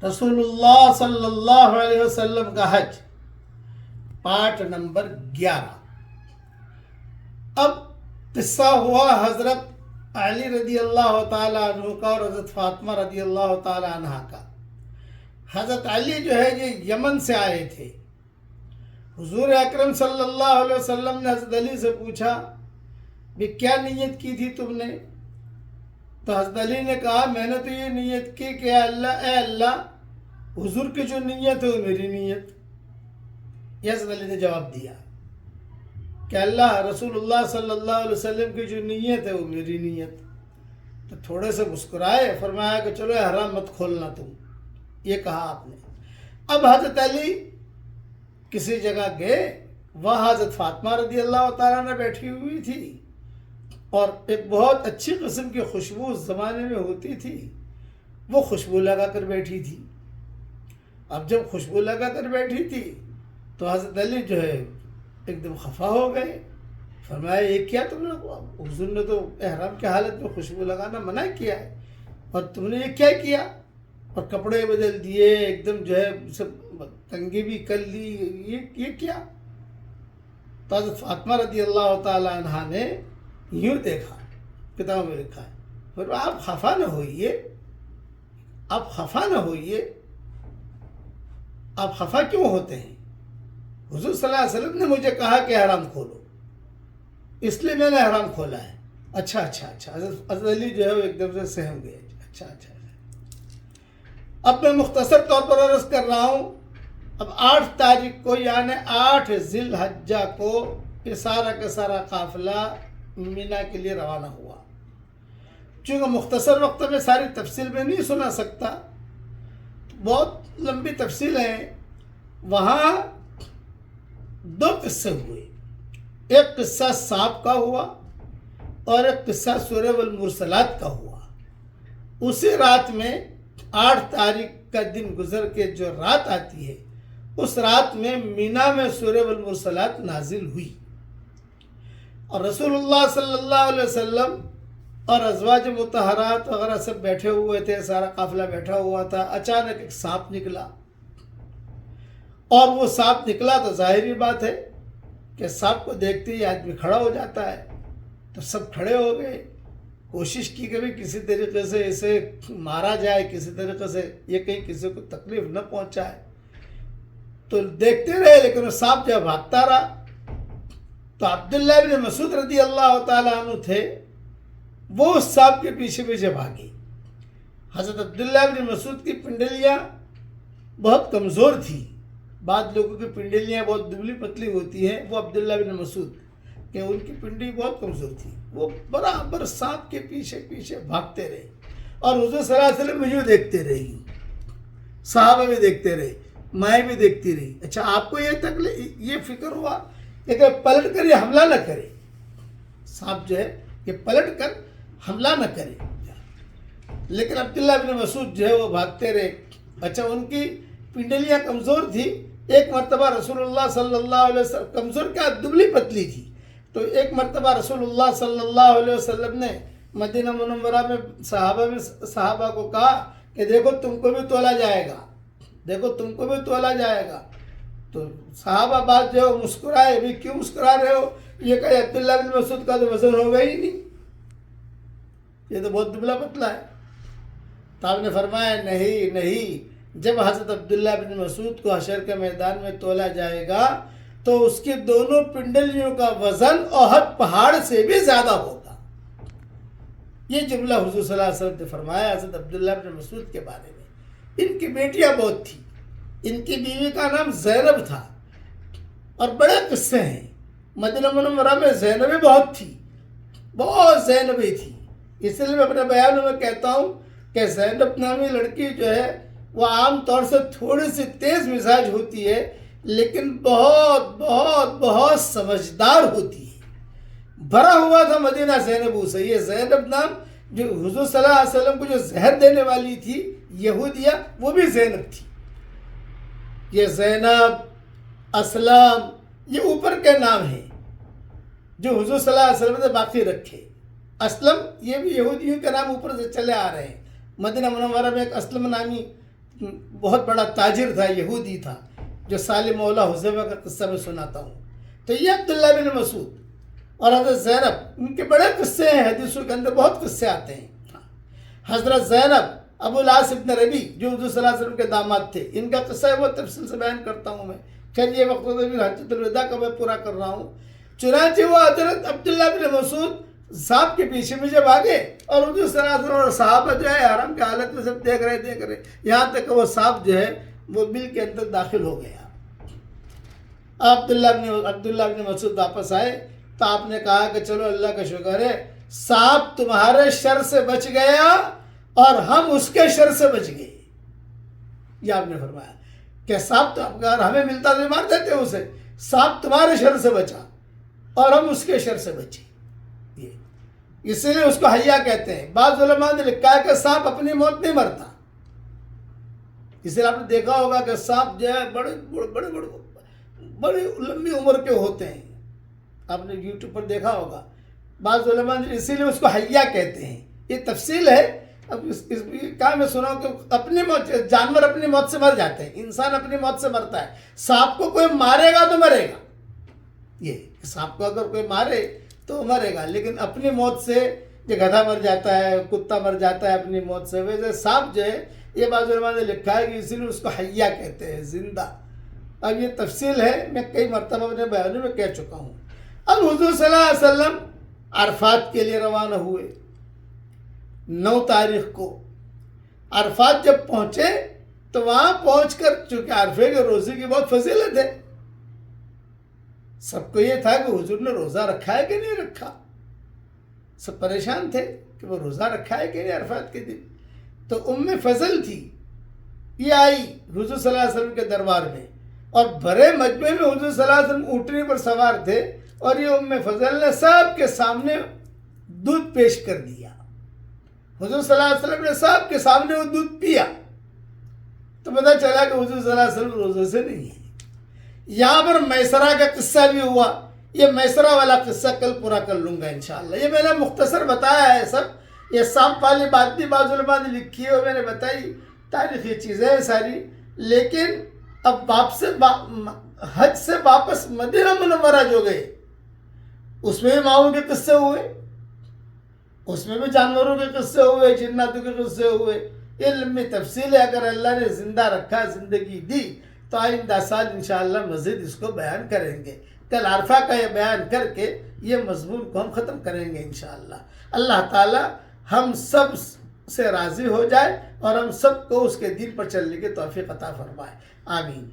رسول اللہ صلی اللہ علیہ وسلم کا حج، پارٹ نمبر 11۔ اب قصہ ہوا حضرت علی رضی اللہ تعالیٰ عنہ کا اور حضرت فاطمہ رضی اللہ تعالیٰ عنہ کا۔ حضرت علی جو ہے یہ یمن سے آئے تھے۔ حضور اکرم صلی اللہ علیہ وسلم نے حضرت علی سے پوچھا بھی کیا نیت کی تھی تم نے؟ تو حضرت علی نے کہا میں نے تو یہ نیت کی کہ اے اللہ حضور کی جو نیت ہے وہ میری نیت۔ یہ حضرت علی نے جواب دیا کہ اللہ رسول اللہ صلی اللہ علیہ وسلم کی جو نیت ہے وہ میری نیت۔ تو تھوڑے سے مسکرائے، فرمایا کہ چلو احرام مت کھولنا تم، یہ کہا آپ نے۔ اب حضرت علی کسی جگہ گئے، وہاں حضرت فاطمہ رضی اللہ تعالیٰ نے بیٹھی ہوئی تھی اور ایک بہت اچھی قسم کی خوشبو اس زمانے میں ہوتی تھی، وہ خوشبو لگا کر بیٹھی تھی۔ اب جب خوشبو لگا کر بیٹھی تھی تو حضرت علی جو ہے ایک دم خفا ہو گئے۔ فرمایا یہ کیا تم نے؟ حضور نے تو احرام کی حالت میں خوشبو لگانا منع کیا ہے اور تم نے یہ کیا کیا؟ اور کپڑے بدل دیے، ایک دم جو ہے سب تنگی بھی کر لی، یہ کیا؟ تو حضرت فاطمہ رضی اللہ تعالیٰ عنہ نے یوں دیکھا، کتابوں میں لکھا ہے، پھر آپ خفا نہ ہوئیے، آپ خفا نہ ہوئیے، آپ خفا کیوں ہوتے ہیں؟ حضور صلی اللہ علیہ وسلم نے مجھے کہا کہ احرام کھولو، اس لیے میں نے احرام کھولا ہے۔ اچھا حضرت علی جو ہے وہ ایک دم سے سہم گئے۔ اچھا اب میں مختصر طور پر عرض کر رہا ہوں۔ اب 8 تاریخ کو یعنی 8 ذی الحجہ کو یہ سارا کا سارا قافلہ مینا کے لیے روانہ ہوا۔ چونکہ مختصر وقت میں ساری تفصیل میں نہیں سنا سکتا، بہت لمبی تفصیل ہے۔ وہاں 2 قصے ہوئے، ایک قصہ سانپ کا ہوا اور ایک قصہ سورہ والمرسلات کا ہوا۔ اسی رات میں 8 تاریخ کا دن گزر کے جو رات آتی ہے، اس رات میں مینا میں سورہ والمرسلات نازل ہوئی اور رسول اللہ صلی اللہ علیہ وسلم اور ازواج مطہرات وغیرہ سب بیٹھے ہوئے تھے، سارا قافلہ بیٹھا ہوا تھا۔ اچانک ایک سانپ نکلا اور وہ سانپ نکلا تو ظاہری بات ہے کہ سانپ کو دیکھتے ہی آدمی کھڑا ہو جاتا ہے، تو سب کھڑے ہو گئے۔ کوشش کی کہ کسی طریقے سے اسے مارا جائے، کسی طریقے سے یہ کہیں کسی کو تکلیف نہ پہنچائے، تو دیکھتے رہے، لیکن وہ سانپ جب بھاگتا رہا تو عبداللہ بن مسعود رضی اللہ تعالیٰ عنہ تھے، وہ اس سانپ کے پیچھے پیچھے بھاگے۔ حضرت عبداللہ بن مسعود کی پنڈلیاں بہت کمزور تھی، بعض لوگوں کی پنڈلیاں بہت دبلی پتلی ہوتی ہیں، وہ عبداللہ بن مسعود کہ ان کی پنڈلی بہت کمزور تھی، وہ برابر سانپ کے پیچھے پیچھے بھاگتے رہے اور حضور صلی اللہ علیہ وسلم مجھے دیکھتے رہی، صحابہ بھی دیکھتے رہے، میں بھی دیکھتی رہی۔ اچھا آپ کو یہ فکر ہوا کہ پلٹ کر یہ حملہ نہ کرے، سانپ جو ہے یہ پلٹ کر حملہ نہ کرے، لیکن عبداللہ بن مسعود جو ہے وہ بھاگتے رہے۔ اچھا ان کی پنڈلیاں کمزور تھی، ایک مرتبہ رسول اللہ صلی اللہ علیہ وسلم، کمزور کیا دبلی پتلی تھی، تو ایک مرتبہ رسول اللہ صلی اللہ علیہ وسلم نے مدینہ منورہ میں صحابہ کو کہا کہ دیکھو تم کو بھی تولا جائے گا، دیکھو تم کو بھی تولا جائے گا۔ تو صحابہ بعد جو مسکرائے، بھی کیوں مسکرا رہے ہو؟ یہ کہ عبداللہ بن مسعود کا تو وزن ہوگا ہی نہیں، یہ تو بہت دبلا پتلا ہے۔ تو آپ نے فرمایا نہیں، جب حضرت عبداللہ بن مسعود کو حشر کے میدان میں تولا جائے گا تو اس کی دونوں پنڈلیوں کا وزن احد پہاڑ سے بھی زیادہ ہوگا۔ یہ جملہ حضور صلی اللہ علیہ وسلم نے فرمایا حضرت عبداللہ بن مسعود کے بارے میں۔ ان کی بیٹیاں بہت تھیں، ان کی بیوی کا نام زینب تھا اور بڑے قصے ہیں۔ مدینہ منورہ میں زینبیں بہت تھی، بہت زینبیں تھی، اس لیے میں اپنے بیانوں میں کہتا ہوں کہ زینب نامی لڑکی جو ہے وہ عام طور سے تھوڑی سی تیز مزاج ہوتی ہے، لیکن بہت بہت بہت سمجھدار ہوتی ہے۔ بھرا ہوا تھا مدینہ زینبوں سے۔ یہ زینب نام جو حضور صلی اللہ علیہ وسلم کو جو زہر دینے والی تھی یہودیہ، وہ بھی زینب تھی۔ یہ زینب، اسلم، یہ اوپر کے نام ہیں جو حضور صلی اللہ علیہ وسلم نے باقی رکھے۔ اسلم یہ بھی یہودیوں کے نام اوپر سے چلے آ رہے ہیں۔ مدینہ منورہ میں ایک اسلم نامی بہت بڑا تاجر تھا، یہودی تھا، جو سالم مولا حذیفہ کا قصہ میں سناتا ہوں. تو یہ عبداللہ بن مسعود اور حضرت زینب، ان کے بڑے قصے ہیں، حدیثوں کے اندر بہت قصے آتے ہیں. حضرت زینب ابو العاص ابن ربی جو حضور صلی اللہ علیہ وسلم کے داماد تھے، ان کا قصہ بہت تفصیل سے بیان کرتا ہوں میں. خیر یہ وقت حجۃ الوداع کا میں پورا کر رہا ہوں. چنانچہ وہ حضرت عبداللہ بن مسعود صاحب کے پیچھے میں جب آگے، اور حضور صلی اللہ علیہ وسلم اور صحابہ جو ہے حرم کی حالت میں سب دیکھ رہے، یہاں تک کہ وہ صاحب جو ہے وہ بل کے اندر داخل ہو گیا. عبداللہ بن مسعود واپس آئے تو آپ نے کہا کہ چلو اللہ کا شکر ہے، صاحب تمہارے شر سے بچ گیا اور ہم اس کے شر سے بچ گئے. یہ آپ نے فرمایا کہ صاحب تو اگر ہمیں ملتا تو مار دیتے اسے، صاحب تمہارے شر سے بچا اور ہم اس کے شر سے بچے. اسی لیے اس کو حیا کہتے ہیں. بعض علماء نے لکھا ہے کہ سانپ اپنی موت نہیں مرتا. اس لیے آپ نے دیکھا ہوگا کہ سانپ جو ہے بڑی لمبی عمر کے ہوتے ہیں، آپ نے یوٹیوب پر دیکھا ہوگا. بعض علماء نے اسی لیے اس کو حیا کہتے ہیں. یہ تفصیل ہے. اب اس کہاں میں سنا ہوں کہ اپنی موت، جانور اپنی موت سے مر جاتے ہیں، انسان اپنی موت سے مرتا ہے. سانپ کو کوئی مارے گا تو مرے گا. یہ سانپ کو اگر کوئی مارے تو مرے گا، لیکن اپنی موت سے یہ گدھا مر جاتا ہے، کتا مر جاتا ہے اپنی موت سے. ویسے سانپ جو ہے، یہ بعض علماء نے لکھا ہے کہ اسی لیے اس کو حیا کہتے ہیں، زندہ. اب یہ تفصیل ہے، میں کئی مرتبہ اپنے بیانوں میں کہہ چکا ہوں. اب حضور صلی اللہ علیہ وسلم عرفات کے لیے روانہ ہوئے. 9 تاریخ کو عرفات جب پہنچے تو وہاں پہنچ کر، چونکہ عرفے کے روزے کی بہت فضیلت ہے، سب کو یہ تھا کہ حضور نے روزہ رکھا ہے کہ نہیں رکھا. سب پریشان تھے کہ وہ روزہ رکھا ہے کہ نہیں عرفات کے دن. تو فضل تھی، یہ آئی حضور صلی اللہ علیہ وسلم کے دربار میں، اور بڑے مجمع میں حضور صلی اللہ علیہ وسلم اونٹنی پر سوار تھے، اور یہ فضل نے سب کے سامنے دودھ پیش کر دیا. حضور صلی اللہ علیہ وسلم نے سب کے سامنے وہ دودھ پیا. تو پتہ چلا کہ حضور صلی اللہ علیہ وسلم روزے سے نہیں ہے. یہاں پر میسرہ کا قصہ بھی ہوا. یہ میسرہ والا قصہ کل پورا کر لوں گا انشاءاللہ. یہ میں نے مختصر بتایا ہے سب. یہ سانپ والی بات بھی بعض علماء نے لکھی ہے اور میں نے بتائی، تاریخی چیزیں ہیں ساری. لیکن اب حج سے واپس مدینہ منورہ جو گئے، اس میں بھی ماؤں کے قصے ہوئے، اس میں بھی جانوروں کے قصے ہوئے، جناتوں کے قصے ہوئے. یہ لمبی تفصیل ہے. اگر اللہ نے زندہ رکھا، زندگی دی، تو آئندہ سال انشاءاللہ مزید اس کو بیان کریں گے. کل عرفہ کا یہ بیان کر کے یہ مضمون کو ہم ختم کریں گے انشاءاللہ. اللہ تعالی ہم سب سے راضی ہو جائے اور ہم سب کو اس کے دین پر چلنے کی توفیق عطا فرمائے. آمین.